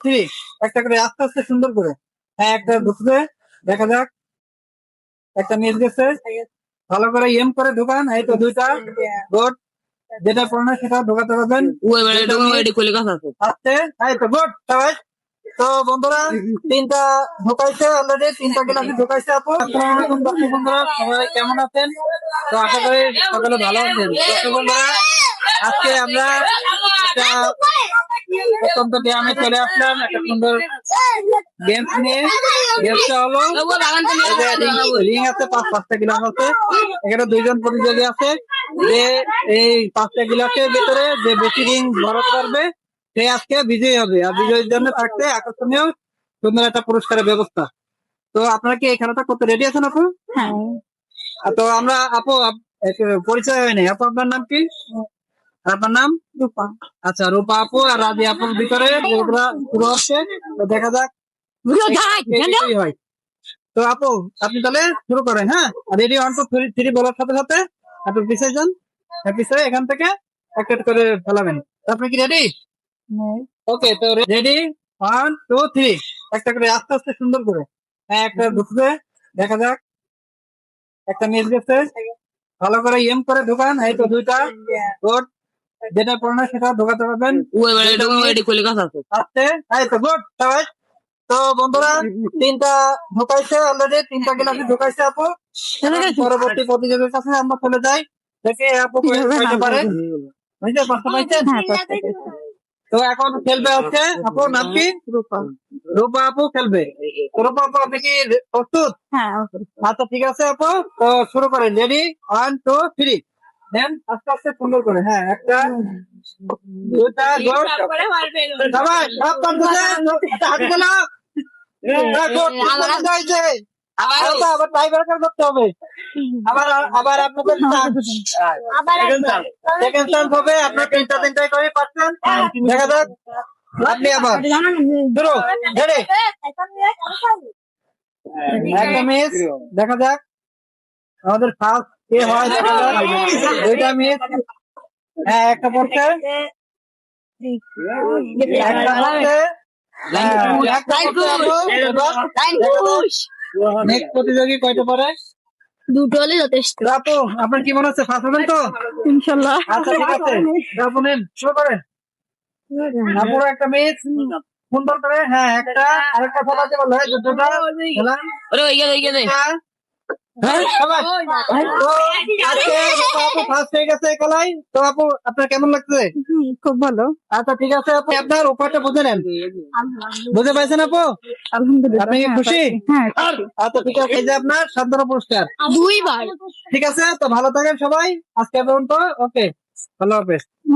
Three, একটা করে আস্তে আস্তে সুন্দর করে। হ্যাঁ, একটা ঢুকবে, দেখা যাক। একটা মিস গেছে, ভালো করে এম করে ঢুকান। এই তো দুইটা গুড, যেটা পড়না সেটা ঢোকাতে পারবেন। আস্তে, এই তো গুড সবাই। তো বন্ধুরা, তিনটা ঢোকাইছে অলরেডি, তিনটা গ্লাসে ঢোকাইছে আপু। আসসালামু আলাইকুম দর্শক বন্ধুরা, সবাই কেমন আছেন? তো আশা করি সকলে ভালো আছেন। দর্শক বন্ধুরা, আজকে আমরা একটা অত্যন্ত গ্রামে চলে আসলাম একটা সুন্দর গেমস নিয়ে। গেমসটা হলো রিং আছে, পাঁচটা গিলাস আছে। এখানে দুইজন প্রতিযোগী আছে। যে এই পাঁচটা গিলাসের ভিতরে যে বেশি রিং ভরাতে পারবে সে আজকে বিজয়ী হবে। আর বিজয়ীর জন্য থাকছে আকর্ষণীয় সুন্দর একটা পুরস্কারের ব্যবস্থা। তো আপনারা কি এই খেলাটা করতে রেডি আছেন আপু? হ্যাঁ। তো আমরা আপু পরিচয় হয়নি। আপু আপনার নাম কি? আপনার নাম? রূপা। আচ্ছা, রূপা আপু আর রাজি আপুর ভিতরে যেগুলা শুরু হচ্ছে, তো দেখা যাক কে হয়। তো আপু আপনি তাহলে শুরু করেন। হ্যাঁ, রেডি, 1 2 3 3 বলার সাথে সাথে আপনি পিছিয়ে যান। পিছিয়ে এখান থেকে একটা করে ফেলাবেন। তো আপনি কি রেডি? ওকে, তো রেডি, 1 2 3, একটা করে আস্তে আস্তে সুন্দর করে। হ্যাঁ, একটা ঢুকবে, দেখা যাক। একটা মিস গেছে, ভালো করে এম করে ঢুকান। এই তো দুইটা গুড, যেটা পড়না সেটা ঢোকাতে পারবেন। আস্তে, এই তো গুড সবাই। তো বন্ধুরা, তিনটা ঢোকাইছে অলরেডি, তিনটা গ্লাসে ঢোকাইছে আপু। পরবর্তী প্রতিযোগীর কাছে আমরা চলে যাই, দেখে আপু কয়টা পারে। বুঝতে পারতে পারছেন? তো এখন খেলবে হচ্ছে আপু, নাম কি? রূপা। রূপা আপু খেলবে। তো রূপা আপু, আপনি কি প্রস্তুত? হ্যাঁ। আচ্ছা ঠিক আছে আপু, তো শুরু করেন। রেডি, 1 2 3, দেন আস্তে আস্তে সুন্দর করে। হ্যাঁ, একটা দুটা গুড সবাই, সব পারতেছে, হাত গেল। আবার টাইব্রেকার করতে হবে। আবার আবার আপনাদের সেকেন্ড চান্স হবে। আপনার তিনটাই করে পাচ্ছেন। দেখা যাক, আপনি আবার শুরু। রেডি, একটা মিস, দেখা যাক আমাদের ফার্স্ট কে হয়। দেখা যাক, দুইটা মিস। হ্যাঁ, একটা পড়ছে, একটা পড়ছে। নেক্সট প্রতিযোগী কয়টা পরে? দুটো হলে যথেষ্ট। আপু আপনার কি মনে হচ্ছে, ফার্স্ট হবেন তো? ইনশাল্লাহ। আচ্ছা ঠিক আছে, আপু নেন, শুরু করেন। আপুর একটা মিস, সুন্দর করে। হ্যাঁ, একটা আরেকটা ফলাতে বললো, দুটোটা খেলাম। হ্যাঁ, সবাই। তো আজকে আপু ফার্স্ট হয়ে গেছে খেলায়। তো আপু আপনার কেমন লাগছে? খুব ভালো। আচ্ছা ঠিক আছে আপু, আপনার উপায়টা বুঝে নেন। বুঝে পাইছেন আপু? আলহামদুলিল্লাহ। আপনি কি খুশি? হ্যাঁ। আচ্ছা ঠিক আছে, এই যে আপনার সান্ত্বনা পুরস্কার। 2 বার। ঠিক আছে, তো ভালো থাকেন সবাই আজকে পর্যন্ত। ওকে, ভালো হাফেজ।